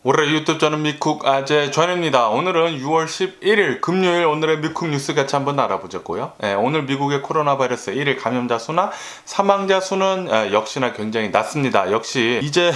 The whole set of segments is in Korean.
올해 유튜브 저는 미쿡 아재 전입니다. 오늘은 6월 11일 금요일 오늘의 미쿡 뉴스 같이 한번 알아보자고요. 오늘 미국의 코로나 바이러스 1일 감염자 수나 사망자 수는 역시나 굉장히 낮습니다. 역시 이제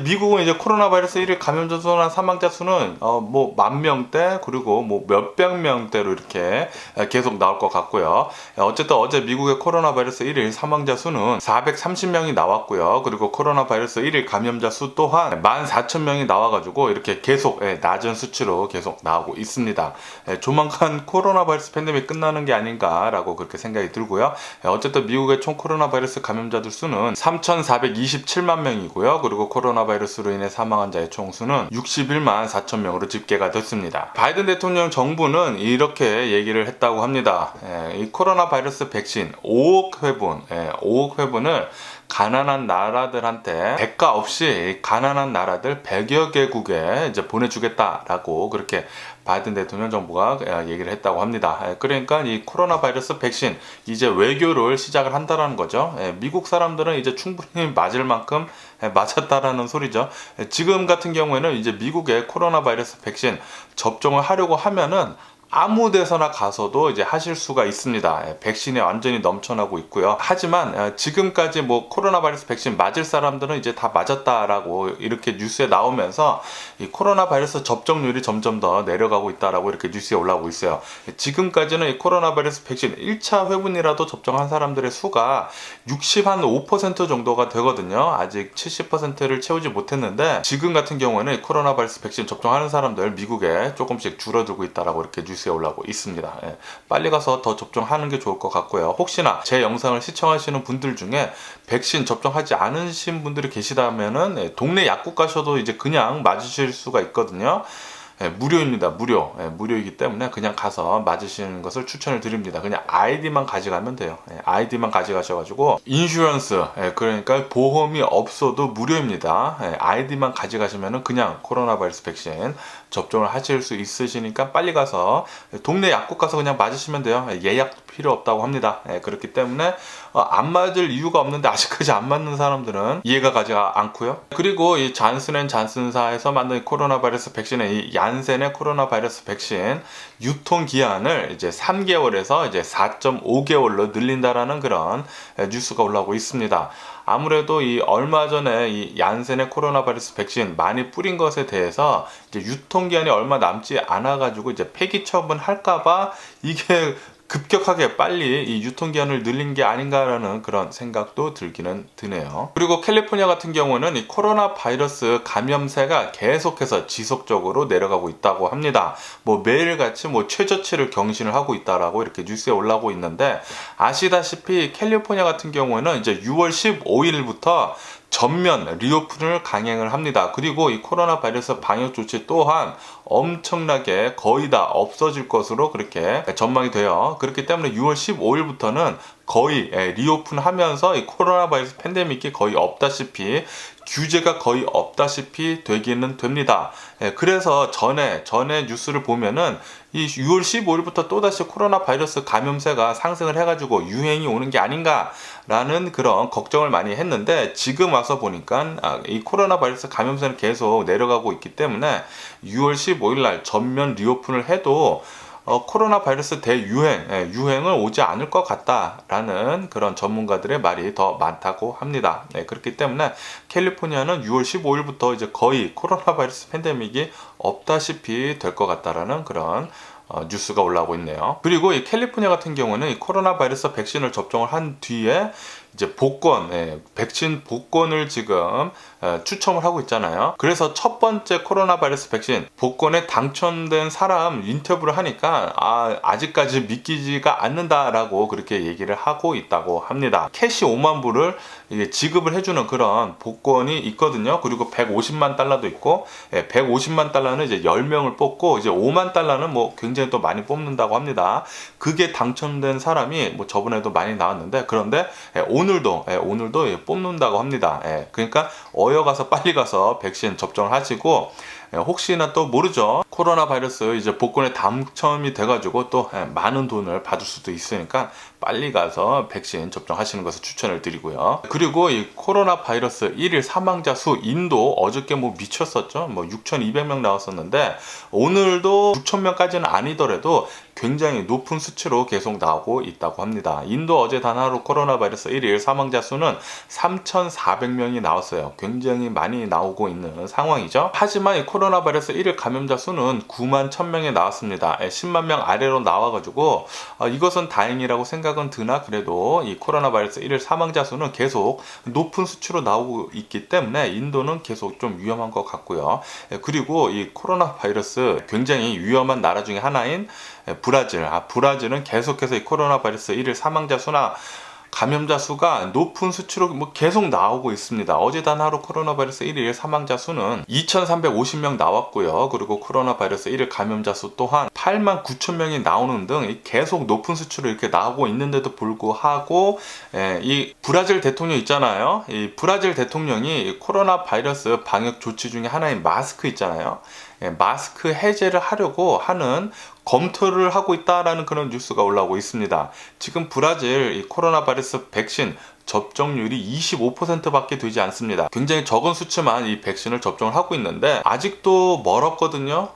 미국은 이제 코로나 바이러스 1일 감염자 수나 사망자 수는 뭐 10,000명대 그리고 뭐 몇백 명대로 이렇게 계속 나올 것 같고요. 어쨌든 어제 미국의 코로나 바이러스 1일 사망자 수는 430명이 나왔고요. 그리고 코로나 바이러스 1일 감염자 수 또한 14,000명이 나와가지고 이렇게 계속 낮은 수치로 계속 나오고 있습니다. 조만간 코로나 바이러스 팬데믹 끝나는 게 아닌가라고 그렇게 생각이 들고요. 어쨌든 미국의 총 코로나 바이러스 감염자들 수는 3,427만 명이고요. 그리고 코로나 바이러스로 인해 사망한 자의 총 수는 61만 4천 명으로 집계가 됐습니다. 바이든 대통령 정부는 이렇게 얘기를 했다고 합니다. 이 코로나 바이러스 백신 5억 회분을 가난한 나라들한테 대가 없이 가난한 나라들 100여 개국에 이제 보내주겠다라고 그렇게 바이든 대통령 정부가 얘기를 했다고 합니다. 그러니까 이 코로나 바이러스 백신 이제 외교를 시작을 한다라는 거죠. 미국 사람들은 이제 충분히 맞을 만큼 맞았다라는 소리죠. 지금 같은 경우에는 이제 미국의 코로나 바이러스 백신 접종을 하려고 하면은 아무 데서나 가서도 이제 하실 수가 있습니다. 백신이 완전히 넘쳐나고 있고요. 하지만 지금까지 뭐 코로나 바이러스 백신 맞을 사람들은 이제 다 맞았다라고 이렇게 뉴스에 나오면서 이 코로나 바이러스 접종률이 점점 더 내려가고 있다라고 이렇게 뉴스에 올라오고 있어요. 지금까지는 이 코로나 바이러스 백신 1차 회분이라도 접종한 사람들의 수가 65% 정도가 되거든요. 아직 70%를 채우지 못했는데 지금 같은 경우에는 코로나 바이러스 백신 접종하는 사람들 미국에 조금씩 줄어들고 있다라고 이렇게 뉴스에 올라오고 있습니다. 빨리 가서 더 접종하는 게 좋을 것 같고요. 혹시나 제 영상을 시청하시는 분들 중에 백신 접종하지 않으신 분들이 계시다면은 동네 약국 가셔도 이제 그냥 맞으실 수가 있거든요. 무료입니다. 무료이기 때문에 그냥 가서 맞으시는 것을 추천을 드립니다. 그냥 아이디만 가져가면 돼요. 아이디만 가져가셔가지고 인슈런스, 그러니까 보험이 없어도 무료입니다. 아이디만 가져가시면은 그냥 코로나 바이러스 백신 접종을 하실 수 있으시니까 빨리 가서 동네 약국 가서 그냥 맞으시면 돼요. 예약도 필요 없다고 합니다. 그렇기 때문에 안 맞을 이유가 없는데 아직까지 안 맞는 사람들은 이해가 가지 않고요. 그리고 이 잔슨앤잔슨사에서 만든 코로나 바이러스 백신의 이 얀센의 코로나 바이러스 백신 유통 기한을 이제 3개월에서 이제 4.5개월로 늘린다라는 그런 뉴스가 올라오고 있습니다. 아무래도 이 얼마 전에 이 얀센의 코로나 바이러스 백신 많이 뿌린 것에 대해서 이제 유통기한이 얼마 남지 않아가지고 이제 폐기 처분할까봐 이게 급격하게 빨리 이 유통기한을 늘린 게 아닌가라는 그런 생각도 들기는 드네요. 그리고 캘리포니아 같은 경우는 이 코로나 바이러스 감염세가 계속해서 지속적으로 내려가고 있다고 합니다. 뭐 매일같이 뭐 최저치를 경신을 하고 있다라고 이렇게 뉴스에 올라오고 있는데 아시다시피 캘리포니아 같은 경우에는 이제 6월 15일부터 전면 리오픈을 강행을 합니다. 그리고 이 코로나 바이러스 방역 조치 또한 엄청나게 거의 다 없어질 것으로 그렇게 전망이 돼요. 그렇기 때문에 6월 15일부터는 거의 리오픈하면서 이 코로나 바이러스 팬데믹이 거의 없다시피 규제가 거의 없다시피 되기는 됩니다. 그래서 전에 뉴스를 보면은 이 6월 15일부터 또다시 코로나 바이러스 감염세가 상승을 해가지고 유행이 오는 게 아닌가라는 그런 걱정을 많이 했는데 지금 와서 보니까 이 코로나 바이러스 감염세는 계속 내려가고 있기 때문에 6월 15일 날 전면 리오픈을 해도 코로나 바이러스 유행을 오지 않을 것 같다라는 그런 전문가들의 말이 더 많다고 합니다. 그렇기 때문에 캘리포니아는 6월 15일부터 이제 거의 코로나 바이러스 팬데믹이 없다시피 될 것 같다라는 그런 뉴스가 올라오고 있네요. 그리고 이 캘리포니아 같은 경우는 이 코로나 바이러스 백신을 접종을 한 뒤에 이제 백신 복권을 지금 추첨을 하고 있잖아요. 그래서 첫 번째 코로나 바이러스 백신 복권에 당첨된 사람 인터뷰를 하니까 아직까지 믿기지가 않는다라고 그렇게 얘기를 하고 있다고 합니다. 캐시 5만 불을 지급을 해주는 그런 복권이 있거든요. 그리고 150만 달러도 있고 150만 달러는 이제 10명을 뽑고 이제 5만 달러는 뭐 굉장히 또 많이 뽑는다고 합니다. 그게 당첨된 사람이 뭐 저번에도 많이 나왔는데 그런데 오늘도 뽑는다고 합니다. 그러니까 어여 가서 빨리 가서 백신 접종을 하시고 혹시나 또 모르죠. 코로나 바이러스 이제 복권에 당첨이 돼가지고 또 많은 돈을 받을 수도 있으니까 빨리 가서 백신 접종하시는 것을 추천을 드리고요. 그리고 이 코로나 바이러스 1일 사망자 수 인도 어저께 뭐 미쳤었죠. 뭐 6,200명 나왔었는데 오늘도 6,000명까지는 아니더라도 굉장히 높은 수치로 계속 나오고 있다고 합니다. 인도 어제 단 하루 코로나 바이러스 1일 사망자 수는 3,400명이 나왔어요. 굉장히 많이 나오고 있는 상황이죠. 하지만 이 코로나 바이러스 1일 감염자 수는 9만 1,000명이 나왔습니다. 10만 명 아래로 나와가지고 이것은 다행이라고 생각은 드나 그래도 이 코로나 바이러스 1일 사망자 수는 계속 높은 수치로 나오고 있기 때문에 인도는 계속 좀 위험한 것 같고요. 그리고 이 코로나 바이러스 굉장히 위험한 나라 중에 하나인 브라질은 계속해서 이 코로나 바이러스 1일 사망자 수나 감염자 수가 높은 수치로 뭐 계속 나오고 있습니다. 어제 단 하루 코로나 바이러스 1일 사망자 수는 2,350명 나왔고요. 그리고 코로나 바이러스 1일 감염자 수 또한 8만 9천 명이 나오는 등 계속 높은 수치로 이렇게 나오고 있는데도 불구하고 이 브라질 대통령 있잖아요. 이 브라질 대통령이 코로나 바이러스 방역 조치 중에 하나인 마스크 있잖아요. 마스크 해제를 하려고 하는 검토를 하고 있다라는 그런 뉴스가 올라오고 있습니다. 지금 브라질 이 코로나 바이러스 백신 접종률이 25%밖에 되지 않습니다. 굉장히 적은 수치만 이 백신을 접종을 하고 있는데 아직도 멀었거든요.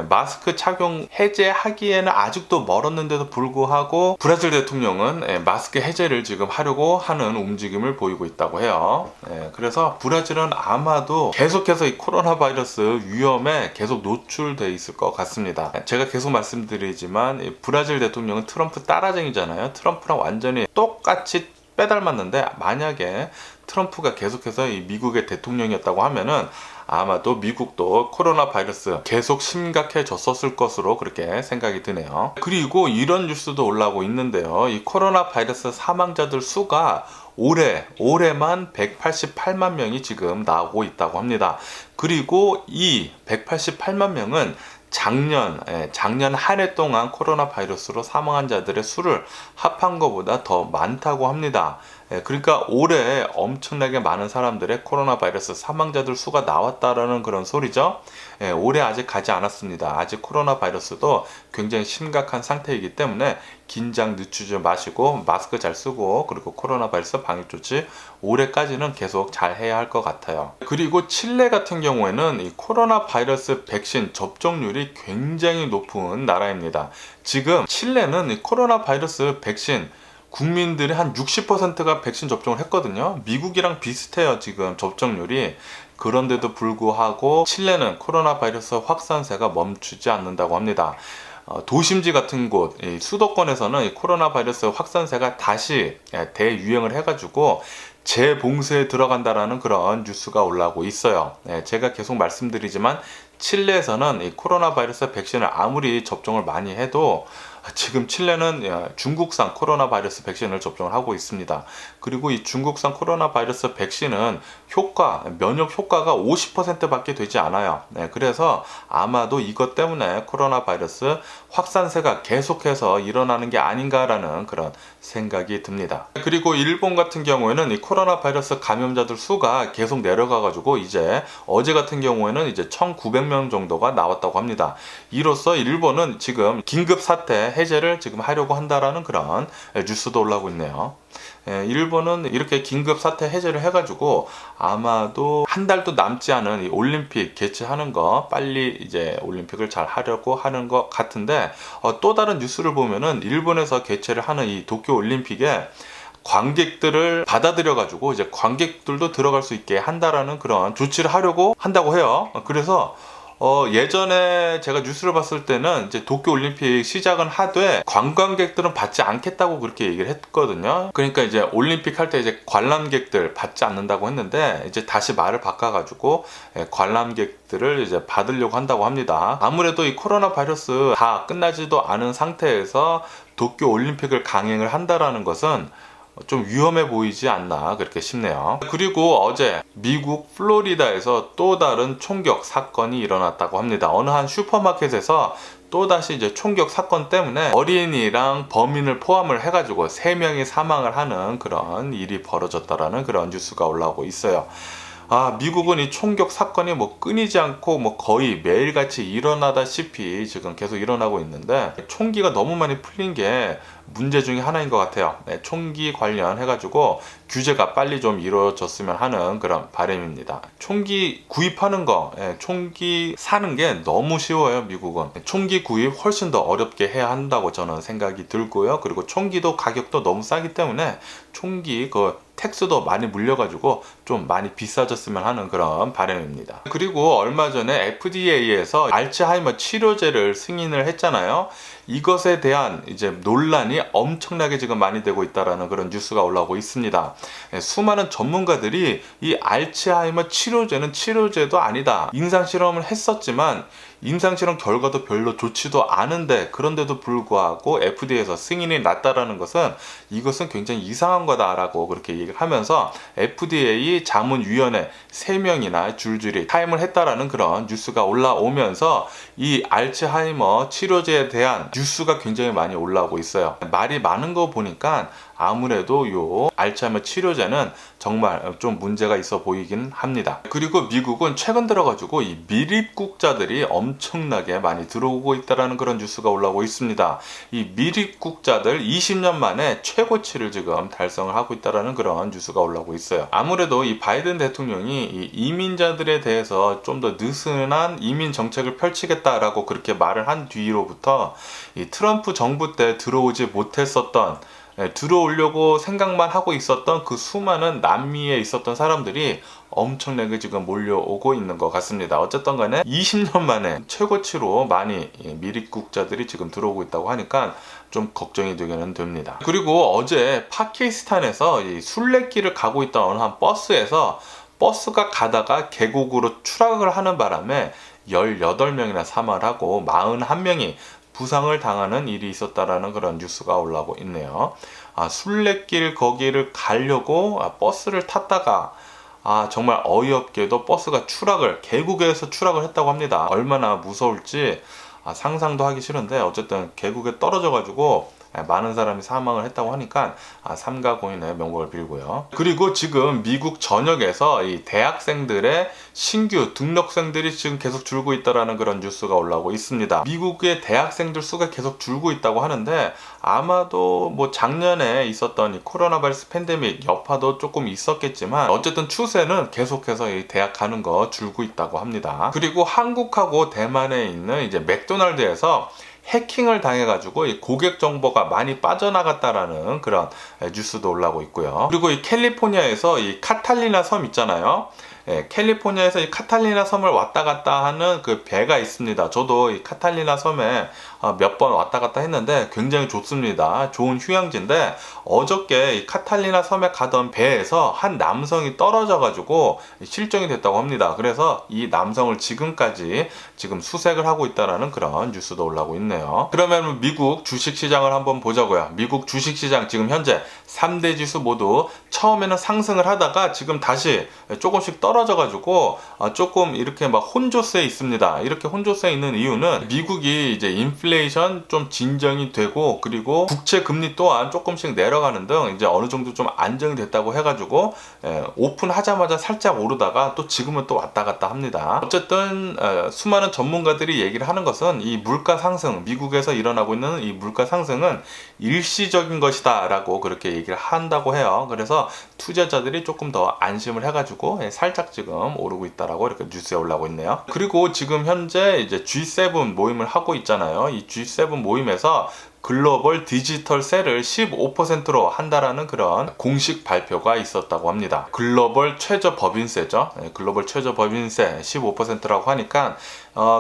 마스크 착용 해제하기에는 아직도 멀었는데도 불구하고 브라질 대통령은 마스크 해제를 지금 하려고 하는 움직임을 보이고 있다고 해요. 그래서 브라질은 아마도 계속해서 이 코로나 바이러스 위험에 계속 노출돼 있을 것 같습니다. 제가 계속 말씀드리지만 이 브라질 대통령은 트럼프 따라쟁이잖아요. 트럼프랑 완전히 똑같이 빼닮았는데 만약에 트럼프가 계속해서 이 미국의 대통령이었다고 하면은 아마도 미국도 코로나 바이러스 계속 심각해졌었을 것으로 그렇게 생각이 드네요. 그리고 이런 뉴스도 올라오고 있는데요. 이 코로나 바이러스 사망자들 수가 올해만 188만 명이 지금 나오고 있다고 합니다. 그리고 이 188만 명은 작년 한 해 동안 코로나 바이러스로 사망한 자들의 수를 합한 것보다 더 많다고 합니다. 그러니까 올해 엄청나게 많은 사람들의 코로나 바이러스 사망자들 수가 나왔다라는 그런 소리죠. 올해 아직 가지 않았습니다. 아직 코로나 바이러스도 굉장히 심각한 상태이기 때문에 긴장 늦추지 마시고 마스크 잘 쓰고 그리고 코로나 바이러스 방역 조치 올해까지는 계속 잘 해야 할 것 같아요. 그리고 칠레 같은 경우에는 이 코로나 바이러스 백신 접종률이 굉장히 높은 나라입니다. 지금 칠레는 이 코로나 바이러스 백신 국민들의 한 60%가 백신 접종을 했거든요. 미국이랑 비슷해요, 지금 접종률이. 그런데도 불구하고 칠레는 코로나 바이러스 확산세가 멈추지 않는다고 합니다. 도심지 같은 곳, 수도권에서는 이 코로나 바이러스 확산세가 다시 대유행을 해가지고 재봉쇄에 들어간다라는 그런 뉴스가 올라오고 있어요. 제가 계속 말씀드리지만 칠레에서는 이 코로나 바이러스 백신을 아무리 접종을 많이 해도 지금 칠레는 중국산 코로나 바이러스 백신을 접종을 하고 있습니다. 그리고 이 중국산 코로나 바이러스 백신은 면역 효과가 50%밖에 되지 않아요. 그래서 아마도 이것 때문에 코로나 바이러스 확산세가 계속해서 일어나는 게 아닌가라는 그런 생각이 듭니다. 그리고 일본 같은 경우에는 이 코로나 바이러스 감염자들 수가 계속 내려가가지고 이제 어제 같은 경우에는 이제 1,900명 정도가 나왔다고 합니다. 이로써 일본은 지금 긴급 사태 해제를 지금 하려고 한다라는 그런 뉴스도 올라오고 있네요. 일본은 이렇게 긴급 사태 해제를 해가지고 아마도 한 달도 남지 않은 이 올림픽 개최하는 거 빨리 이제 올림픽을 잘 하려고 하는 것 같은데 또 다른 뉴스를 보면은 일본에서 개최를 하는 이 도쿄 올림픽에 관객들을 받아들여가지고 이제 관객들도 들어갈 수 있게 한다라는 그런 조치를 하려고 한다고 해요. 그래서 예전에 제가 뉴스를 봤을 때는 이제 도쿄 올림픽 시작은 하되 관광객들은 받지 않겠다고 그렇게 얘기를 했거든요. 그러니까 이제 올림픽 할 때 이제 관람객들 받지 않는다고 했는데 이제 다시 말을 바꿔가지고 관람객들을 이제 받으려고 한다고 합니다. 아무래도 이 코로나 바이러스 다 끝나지도 않은 상태에서 도쿄 올림픽을 강행을 한다라는 것은 좀 위험해 보이지 않나 그렇게 싶네요. 그리고 어제 미국 플로리다에서 또 다른 총격 사건이 일어났다고 합니다. 어느 한 슈퍼마켓에서 또다시 이제 총격 사건 때문에 어린이랑 범인을 포함을 해가지고 3명이 사망을 하는 그런 일이 벌어졌다라는 그런 뉴스가 올라오고 있어요. 미국은 이 총격 사건이 뭐 끊이지 않고 뭐 거의 매일같이 일어나다시피 지금 계속 일어나고 있는데, 총기가 너무 많이 풀린 게 문제 중에 하나인 것 같아요. 네, 총기 관련해가지고 규제가 빨리 좀 이루어졌으면 하는 그런 바람입니다. 총기 구입하는 거, 총기 사는 게 너무 쉬워요, 미국은. 총기 구입 훨씬 더 어렵게 해야 한다고 저는 생각이 들고요. 그리고 총기도 가격도 너무 싸기 때문에 총기 텍스도 많이 물려가지고 좀 많이 비싸졌으면 하는 그런 바람입니다. 그리고 얼마 전에 FDA에서 알츠하이머 치료제를 승인을 했잖아요. 이것에 대한 이제 논란이 엄청나게 지금 많이 되고 있다라는 그런 뉴스가 올라오고 있습니다. 수많은 전문가들이 이 알츠하이머 치료제는 치료제도 아니다, 임상 실험을 했었지만 임상실험 결과도 별로 좋지도 않은데, 그런데도 불구하고 FDA에서 승인이 났다라는 것은 이것은 굉장히 이상한 거다라고 그렇게 얘기를 하면서 FDA 자문위원회 3명이나 줄줄이 타임을 했다라는 그런 뉴스가 올라오면서 이 알츠하이머 치료제에 대한 뉴스가 굉장히 많이 올라오고 있어요. 말이 많은 거 보니까 아무래도 요 알츠하이머 치료제는 정말 좀 문제가 있어 보이긴 합니다. 그리고 미국은 최근 들어가지고 이 미입국자들이 엄청나게 많이 들어오고 있다는 그런 뉴스가 올라오고 있습니다. 이 미입국자들 20년 만에 최고치를 지금 달성을 하고 있다는 그런 뉴스가 올라오고 있어요. 아무래도 이 바이든 대통령이 이 이민자들에 대해서 좀 더 느슨한 이민 정책을 펼치겠다라고 그렇게 말을 한 뒤로부터 이 트럼프 정부 때 들어오지 못했었던, 들어오려고 생각만 하고 있었던 그 수많은 남미에 있었던 사람들이 엄청나게 지금 몰려오고 있는 것 같습니다. 어쨌든 간에 20년 만에 최고치로 많이 미입국자들이 지금 들어오고 있다고 하니까 좀 걱정이 되기는 됩니다. 그리고 어제 파키스탄에서 이 순례길을 가고 있던 어느 한 버스에서 버스가 가다가 계곡으로 추락을 하는 바람에 18명이나 사망을 하고 41명이 부상을 당하는 일이 있었다라는 그런 뉴스가 올라오고 있네요. 순례길 거기를 가려고 버스를 탔다가 정말 어이없게도 버스가 계곡에서 추락을 했다고 합니다. 얼마나 무서울지 상상도 하기 싫은데, 어쨌든 계곡에 떨어져 가지고 많은 사람이 사망을 했다고 하니까 삼가 고인의 명복을 빌고요. 그리고 지금 미국 전역에서 이 대학생들의 신규 등록생들이 지금 계속 줄고 있다라는 그런 뉴스가 올라오고 있습니다. 미국의 대학생들 수가 계속 줄고 있다고 하는데, 아마도 뭐 작년에 있었던 이 코로나 바이러스 팬데믹 여파도 조금 있었겠지만 어쨌든 추세는 계속해서 이 대학 가는 거 줄고 있다고 합니다. 그리고 한국하고 대만에 있는 이제 맥도날드에서 해킹을 당해가지고 이 고객 정보가 많이 빠져나갔다라는 그런 뉴스도 올라오고 있고요. 그리고 이 캘리포니아에서 이 카탈리나 섬 있잖아요. 캘리포니아에서 이 카탈리나 섬을 왔다 갔다 하는 그 배가 있습니다. 저도 이 카탈리나 섬에 몇 번 왔다 갔다 했는데 굉장히 좋습니다. 좋은 휴양지인데, 어저께 이 카탈리나 섬에 가던 배에서 한 남성이 떨어져 가지고 실종이 됐다고 합니다. 그래서 이 남성을 지금까지 수색을 하고 있다라는 그런 뉴스도 올라오고 있네요. 그러면 미국 주식시장을 한번 보자고요. 미국 주식시장 지금 현재 3대 지수 모두 처음에는 상승을 하다가 지금 다시 조금씩 떨어져 가지고 조금 이렇게 막 혼조세에 있습니다. 이렇게 혼조세에 있는 이유는 미국이 이제 인플레이션 좀 진정이 되고, 그리고 국채 금리 또한 조금씩 내려가는 등 이제 어느 정도 좀 안정이 됐다고 해가지고 오픈하자마자 살짝 오르다가 또 지금은 또 왔다 갔다 합니다. 어쨌든 수많은 전문가들이 얘기를 하는 것은 이 물가 상승, 미국에서 일어나고 있는 이 물가 상승은 일시적인 것이다 라고 그렇게 얘기를 한다고 해요. 그래서 투자자들이 조금 더 안심을 해가지고 살짝 지금 오르고 있다라고 이렇게 뉴스에 올라오고 있네요. 그리고 지금 현재 이제 G7 모임을 하고 있잖아요. 이 G7 모임에서 글로벌 디지털 세를 15%로 한다라는 그런 공식 발표가 있었다고 합니다. 글로벌 최저 법인세죠. 글로벌 최저 법인세 15%라고 하니까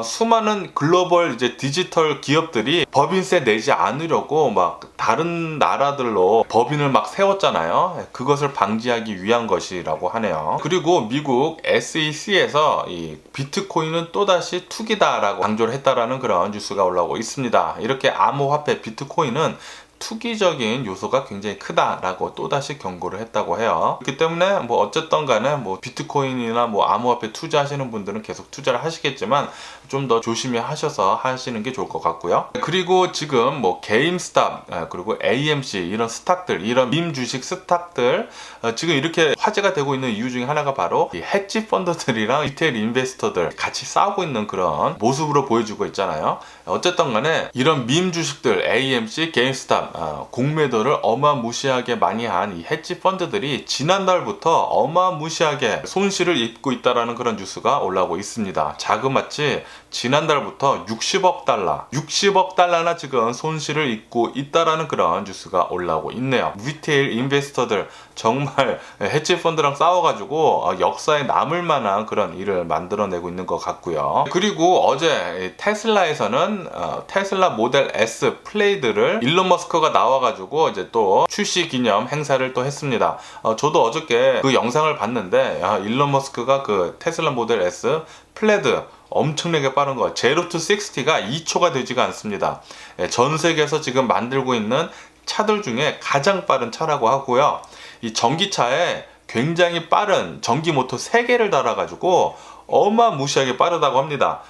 수많은 글로벌 이제 디지털 기업들이 법인세 내지 않으려고 막 다른 나라들로 법인을 막 세웠잖아요. 그것을 방지하기 위한 것이라고 하네요. 그리고 미국 SEC에서 이 비트코인은 또다시 투기다라고 강조를 했다라는 그런 뉴스가 올라오고 있습니다. 이렇게 암호화폐 비트코인은 투기적인 요소가 굉장히 크다라고 또다시 경고를 했다고 해요. 그렇기 때문에 뭐 어쨌든 간에 뭐 비트코인이나 뭐 암호화폐 투자하시는 분들은 계속 투자를 하시겠지만 좀 더 조심히 하셔서 하시는 게 좋을 것 같고요. 그리고 지금 뭐 게임스탑 그리고 AMC 이런 스탁들, 이런 밈 주식 스탁들 지금 이렇게 화제가 되고 있는 이유 중에 하나가 바로 이 헤지 펀드들이랑 리테일 인베스터들 같이 싸우고 있는 그런 모습으로 보여주고 있잖아요. 어쨌든 간에 이런 밈 주식들 AMC, 게임스탑 공매도를 어마무시하게 많이 한 이 헤지 펀드들이 지난달부터 어마무시하게 손실을 입고 있다라는 그런 뉴스가 올라오고 있습니다. 자그마치 지난달부터 60억 달러나 지금 손실을 입고 있다라는 그런 뉴스가 올라오고 있네요. 리테일 인베스터들 정말 헤지 펀드랑 싸워가지고 역사에 남을 만한 그런 일을 만들어내고 있는 것 같고요. 그리고 어제 테슬라에서는 테슬라 모델 S 플레이드를 일론 머스크가 나와가지고 이제 또 출시 기념 행사를 또 했습니다. 저도 어저께 그 영상을 봤는데 일론 머스크가 그 테슬라 모델 S 플레드 엄청나게 빠른 거, 제로 투 60가 2초가 되지가 않습니다. 전 세계에서 지금 만들고 있는 차들 중에 가장 빠른 차라고 하고요. 이 전기차에 굉장히 빠른 전기 모터 3개를 달아가지고 어마무시하게 빠르다고 합니다.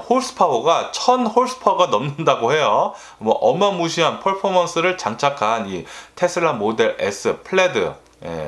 홀스파워가 1000홀스파워가 넘는다고 해요. 뭐 어마무시한 퍼포먼스를 장착한 이 테슬라 모델 S 플레드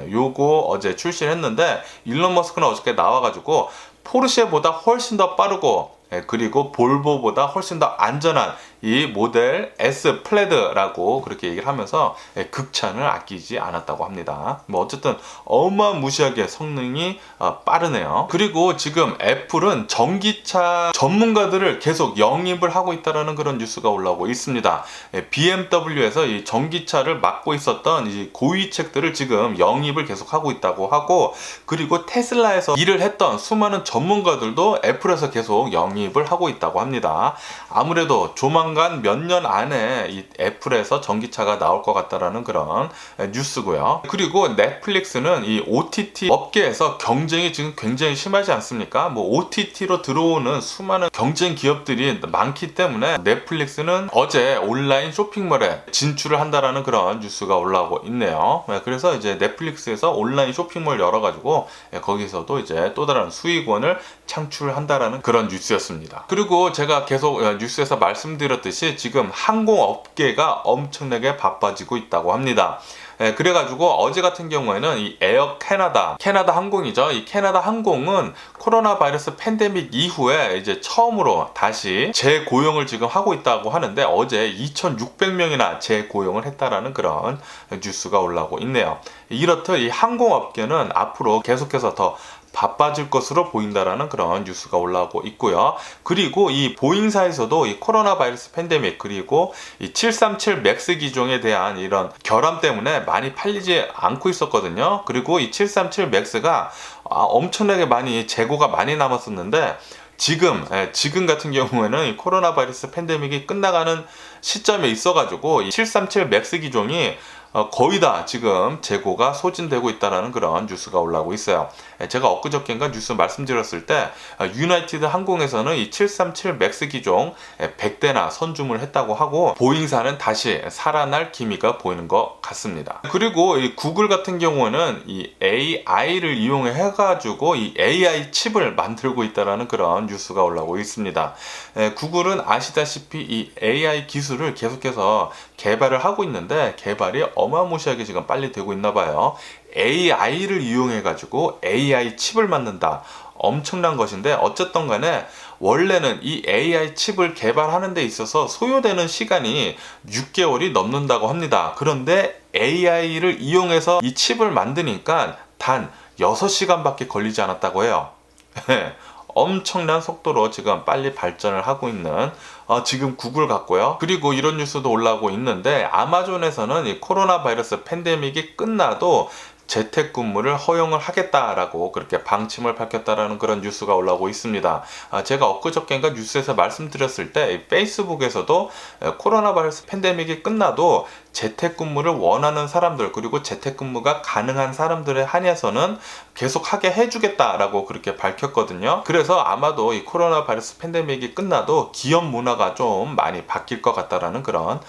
요거 어제 출시를 했는데 일론 머스크는 어저께 나와가지고 포르쉐보다 훨씬 더 빠르고 그리고 볼보보다 훨씬 더 안전한 이 모델 S 플레드라고 그렇게 얘기를 하면서 극찬을 아끼지 않았다고 합니다. 뭐 어쨌든 어마무시하게 성능이 빠르네요. 그리고 지금 애플은 전기차 전문가들을 계속 영입을 하고 있다는 그런 뉴스가 올라오고 있습니다. BMW에서 이 전기차를 맡고 있었던 이 고위책들을 지금 영입을 계속 하고 있다고 하고, 그리고 테슬라에서 일을 했던 수많은 전문가들도 애플에서 계속 영입을 하고 있다고 합니다. 아무래도 조만간 몇 년 안에 이 애플에서 전기차가 나올 것 같다라는 그런 뉴스고요. 그리고 넷플릭스는 이 OTT 업계에서 경쟁이 지금 굉장히 심하지 않습니까? 뭐 OTT로 들어오는 수많은 경쟁 기업들이 많기 때문에 넷플릭스는 어제 온라인 쇼핑몰에 진출을 한다라는 그런 뉴스가 올라오고 있네요. 그래서 이제 넷플릭스에서 온라인 쇼핑몰 열어가지고 거기서도 이제 또 다른 수익원을 창출한다라는 그런 뉴스였습니다. 그리고 제가 계속 뉴스에서 말씀드렸듯이 지금 항공업계가 엄청나게 바빠지고 있다고 합니다. 그래가지고 어제 같은 경우에는 이 에어 캐나다 항공이죠. 이 캐나다 항공은 코로나 바이러스 팬데믹 이후에 이제 처음으로 다시 재고용을 지금 하고 있다고 하는데 어제 2,600명이나 재고용을 했다라는 그런 뉴스가 올라오고 있네요. 이렇듯 이 항공업계는 앞으로 계속해서 더 바빠질 것으로 보인다라는 그런 뉴스가 올라오고 있고요. 그리고 이 보잉사에서도 이 코로나 바이러스 팬데믹 그리고 이 737 맥스 기종에 대한 이런 결함 때문에 많이 팔리지 않고 있었거든요. 그리고 이 737 맥스가 엄청나게 많이 재고가 많이 남았었는데 지금 같은 경우에는 이 코로나 바이러스 팬데믹이 끝나가는 시점에 있어가지고 이 737 맥스 기종이 거의 다 지금 재고가 소진되고 있다는 그런 뉴스가 올라오고 있어요. 제가 엊그저께인가 뉴스 말씀드렸을 때 유나이티드 항공에서는 이 737 맥스 기종 100대나 선주문을 했다고 하고 보잉사는 다시 살아날 기미가 보이는 것 같습니다. 그리고 이 구글 같은 경우는 이 AI를 이용해 가지고 이 AI 칩을 만들고 있다는 그런 뉴스가 올라오고 있습니다. 구글은 아시다시피 이 AI 기술을 계속해서 개발을 하고 있는데 개발이 어마무시하게 지금 빨리 되고 있나 봐요. AI를 이용해 가지고 AI 칩을 만든다. 엄청난 것인데 어쨌든 간에 원래는 이 AI 칩을 개발하는 데 있어서 소요되는 시간이 6개월이 넘는다고 합니다. 그런데 AI를 이용해서 이 칩을 만드니까 단 6시간밖에 걸리지 않았다고 해요. 엄청난 속도로 지금 빨리 발전을 하고 있는 지금 구글 같고요. 그리고 이런 뉴스도 올라오고 있는데 아마존에서는 이 코로나 바이러스 팬데믹이 끝나도 재택근무를 허용을 하겠다라고 그렇게 방침을 밝혔다라는 그런 뉴스가 올라오고 있습니다. 제가 엊그저께인가 뉴스에서 말씀드렸을 때 페이스북에서도 코로나 바이러스 팬데믹이 끝나도 재택근무를 원하는 사람들 그리고 재택근무가 가능한 사람들에 한해서는 계속 하게 해주겠다라고 그렇게 밝혔거든요. 그래서 아마도 이 코로나 바이러스 팬데믹이 끝나도 기업 문화가 좀 많이 바뀔 것 같다라는 그런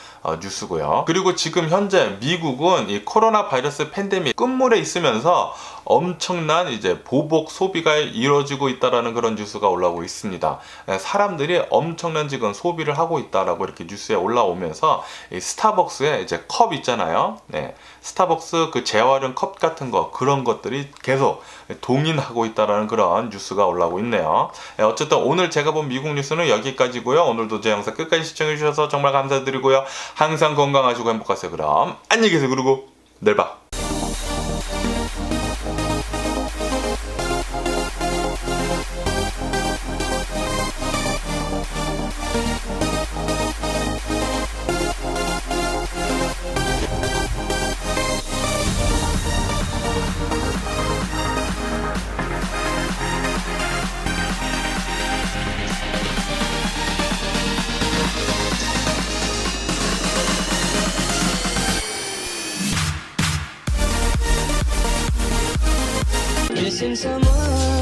뉴스고요. 그리고 지금 현재 미국은 이 코로나 바이러스 팬데믹 끝물에 있으면서 엄청난 이제 보복 소비가 이루어지고 있다라는 그런 뉴스가 올라오고 있습니다. 사람들이 엄청난 지금 소비를 하고 있다라고 이렇게 뉴스에 올라오면서 이 스타벅스에 이제 컵 있잖아요. 네, 스타벅스 그 재활용 컵 같은 거 그런 것들이 계속 동인하고 있다라는 그런 뉴스가 올라오고 있네요. 어쨌든 오늘 제가 본 미국 뉴스는 여기까지고요. 오늘도 제 영상 끝까지 시청해 주셔서 정말 감사드리고요. 항상 건강하시고 행복하세요. 그럼 안녕히 계세요. 그리고 내일 봐. Missing someone